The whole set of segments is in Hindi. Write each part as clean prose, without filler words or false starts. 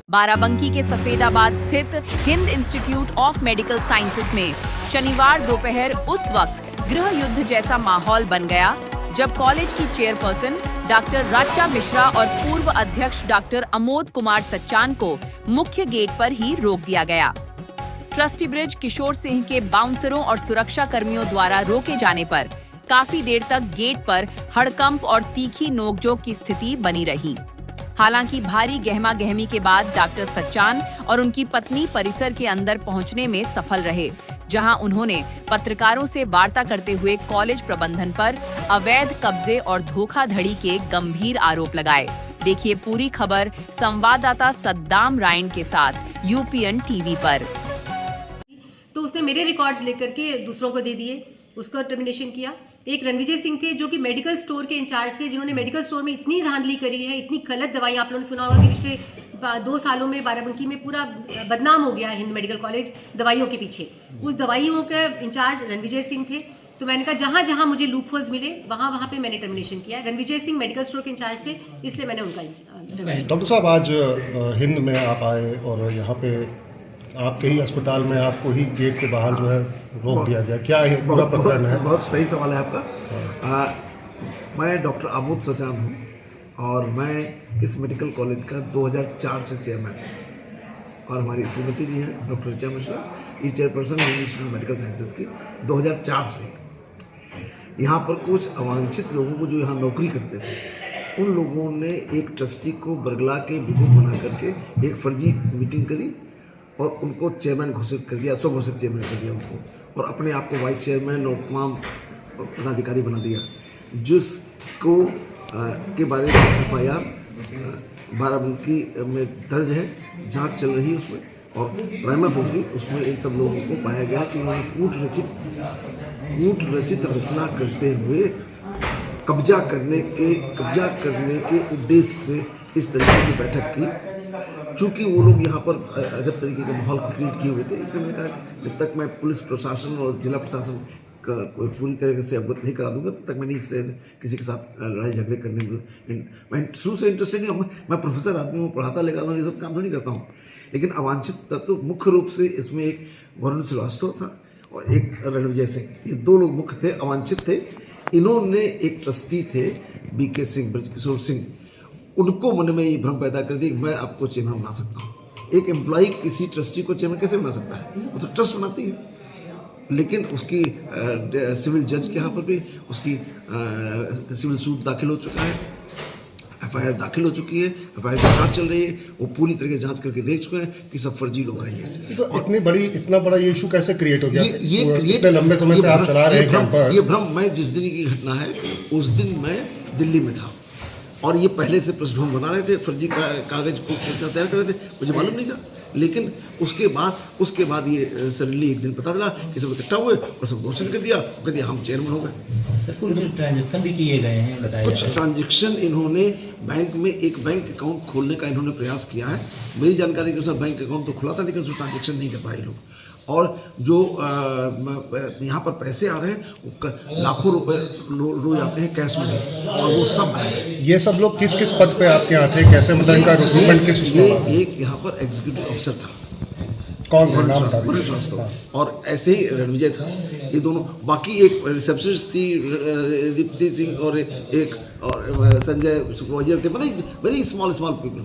बाराबंकी के सफेदाबाद स्थित Hind institute of medical sciences में शनिवार दोपहर उस वक्त गृह युद्ध जैसा माहौल बन गया जब कॉलेज की चेयरपर्सन डॉक्टर राचा मिश्रा और पूर्व अध्यक्ष डॉक्टर अमोद कुमार सच्चान को मुख्य गेट पर ही रोक दिया गया। ट्रस्टी ब्रिज किशोर सिंह के बाउंसरों और सुरक्षा कर्मियों द्वारा रोके जाने पर काफी देर तक गेट पर हड़कंप और तीखी नोकझोंक की स्थिति बनी रही। हालांकि भारी गहमा गहमी के बाद डॉक्टर सच्चान और उनकी पत्नी परिसर के अंदर पहुंचने में सफल रहे, जहां उन्होंने पत्रकारों से वार्ता करते हुए कॉलेज प्रबंधन पर अवैध कब्जे और धोखाधड़ी के गंभीर आरोप लगाए। देखिए पूरी खबर संवाददाता सद्दाम रायन के साथ यूपीएन टीवी पर। तो उसने मेरे रिकॉर्ड्स लेकर के दूसरों को दे दिए, उसका टर्मिनेशन किया। एक रणविजय सिंह थे जो कि मेडिकल स्टोर के इंचार्ज थे, जिन्होंने मेडिकल स्टोर में इतनी धांधली करी है, इतनी गलत दवाइयाँ, आप लोगों ने सुना होगा कि पिछले 2 सालों में बाराबंकी में पूरा बदनाम हो गया हिंद मेडिकल कॉलेज दवाइयों के पीछे। उस दवाइयों के इंचार्ज रणविजय सिंह थे। तो मैंने कहा जहाँ जहाँ मुझे लूप होल्स मिले वहाँ पे मैंने टर्मिनेशन किया। रणविजय सिंह मेडिकल स्टोर के इंचार्ज थे, इसलिए मैंने उनका। डॉक्टर साहब, आज हिंद में आप आए और यहाँ पे आपके ही अस्पताल में आपको ही गेट के बाहर जो है रोक दिया गया, क्या है पूरा प्रकरण है? बहुत सही सवाल है आपका। मैं डॉक्टर अमोद सचान हूँ और मैं इस मेडिकल कॉलेज का 2004 से चेयरमैन हूँ और हमारी श्रीमती जी हैं डॉक्टर राचा मिश्रा, ये चेयरपर्सन है इंस्टीट्यूट ऑफ मेडिकल साइंसेज की 2004 से। यहाँ पर कुछ अवांछित लोगों को जो यहाँ नौकरी करते थे, उन लोगों ने एक ट्रस्टी को बरगला के वीडियो बना करके एक फर्जी मीटिंग करी और उनको चेयरमैन घोषित कर दिया, स्वघोषित चेयरमैन कर दिया उनको, और अपने आप को वाइस चेयरमैन और तमाम पदाधिकारी बना दिया, जिसको के बारे में FIR बाराबंकी में दर्ज है, जांच चल रही है उसमें, और प्राइमा फेसी उसमें इन सब लोगों को पाया गया कि उन्होंने कूट रचित रचना करते हुए कब्जा करने के उद्देश्य से इस तरीके की बैठक की। चूँकि वो लोग यहाँ पर अजब तरीके का माहौल क्रिएट किए हुए थे, इसलिए मैंने कहा कि जब तक मैं पुलिस प्रशासन और जिला प्रशासन का पूरी तरीके से अवगत नहीं करा दूंगा, तब तक मैं नहीं इस तरह से किसी के साथ लड़ाई झगड़े करने में, मैं शुरू से इंटरेस्टेड नहीं हूँ। मैं प्रोफेसर आदमी हूँ, पढ़ाता लिखा हूँ, ये सब काम तो नहीं करता हूँ। लेकिन अवांछित तत्व मुख्य रूप से इसमें एक वरुण श्रीवास्तव था और एक रणविजय सिंह, ये 2 लोग मुख्य थे, अवांछित थे। इन्होंने एक ट्रस्टी थे BK सिंह, ब्रजकिशोर सिंह, उनको मन में ये भ्रम पैदा कर दी कि मैं आपको चेयरमैन बना सकता हूँ। एक एम्प्लॉय किसी ट्रस्टी को चेयरमैन कैसे बना सकता है? वो तो ट्रस्ट बनाती है। लेकिन उसकी सिविल जज के यहाँ पर भी उसकी सिविल सूट दाखिल हो चुका है, FIR दाखिल हो चुकी है, FIR की जाँच चल रही है, वो पूरी तरह से जाँच करके देख चुके हैं कि सब फर्जी लोग हैं ये। तो इतना बड़ा ये इशू कैसे क्रिएट हो गया? इतने लंबे समय से आप चला रहे हैं ये भ्रम, मैं जिस दिन की घटना है उस दिन मैं दिल्ली में था और ये पहले से पृष्ठभूमि बना रहे थे, फर्जी कागज को तैयार कर रहे थे, मुझे मालूम नहीं था। लेकिन उसके बाद ये सडनली एक दिन पता चला कि सब इकट्ठा हुए और सब घोषित कर दिया, कह दिया हम चेयरमैन हो गए। कुछ ट्रांजैक्शन भी किए गए हैं, बताया कुछ ट्रांजैक्शन इन्होंने बैंक में एक बैंक अकाउंट खोलने का इन्होंने प्रयास किया है। मेरी जानकारी के अनुसार बैंक अकाउंट तो खुला था, लेकिन उसमें ट्रांजैक्शन नहीं कर पाए लोग। और जो यहाँ पर पैसे आ रहे हैं वो लाखों रुपए रोज आते हैं कैश में, और वो सब गए। ये सब लोग किस किस पद पे आपके यहाँ थे, कैसे मतलब इनका रिक्रूटमेंट किस उसमें? एक यहाँ पर एग्जीक्यूटिव अफसर था, कौन वरुण श्रीवास्तव, और ऐसे ही रणविजय था, ये दोनों। बाकी एक रिसेप्शनिस्ट थी दीप्ति सिंह और संजय सुपरवाइजर थे, very small people.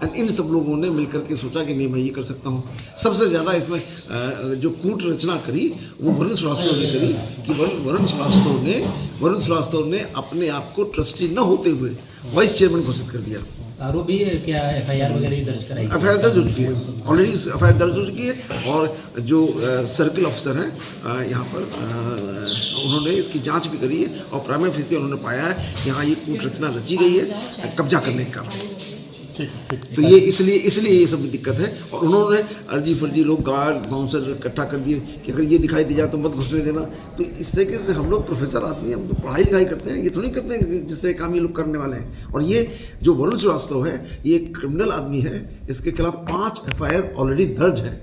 And in सब लोगों ने मिलकर के सोचा कि नहीं मैं ये कर सकता हूँ। सबसे ज़्यादा इसमें जो कूट रचना करी वो वरुण श्रीवास्तव ने करी कि वरुण श्रीवास्तव ने अपने आप को ट्रस्टी न होते हुए वाइस चेयरमैन घोषित कर दिया। आरोप भी क्या FIR वगैरह दर्ज कराई? FIR दर्ज हो चुकी है, ऑलरेडी FIR दर्ज हो चुकी है। और जो सर्किल अफसर हैं यहाँ पर उन्होंने इसकी जांच भी करी है और प्राइमा फेसी उन्होंने पाया है कि हाँ ये कूट रचना रची गई है कब्जा करने का। तो ये इसलिए ये सब दिक्कत है। और उन्होंने अर्जी फर्जी लोग गार्ड बाउंसर इकट्ठा कर दिए कि अगर ये दिखाई दी जाए तो मत घुसने देना। तो इस तरीके से हम लोग प्रोफेसर आदमी, हम तो पढ़ाई लिखाई करते हैं, ये थोड़ी करते हैं जिस तरह काम ये लोग करने वाले हैं। और ये जो वरुण श्रीवास्तव है ये एक क्रिमिनल आदमी है, इसके खिलाफ 5 FIR ऑलरेडी दर्ज है।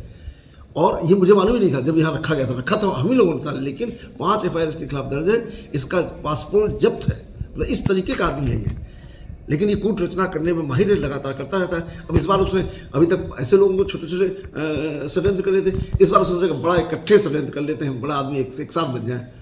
और ये मुझे मालूम ही नहीं था जब यहाँ रखा गया था, रखा था हम ही लोगों ने था, लेकिन 5 FIR इसके खिलाफ दर्ज है। इसका पासपोर्ट जब्त है, मतलब इस तरीके का आदमी है ये। लेकिन ये कूट रचना करने में माहिर है, लगातार करता रहता है। अब इस बार उसने अभी तक ऐसे लोगों को छोटे छोटे षड्यंत्र कर रहे थे, इस बार उसने सोचा कि बड़ा इकट्ठे षड्यंत्र कर लेते हैं, बड़ा आदमी एक साथ बन जाए।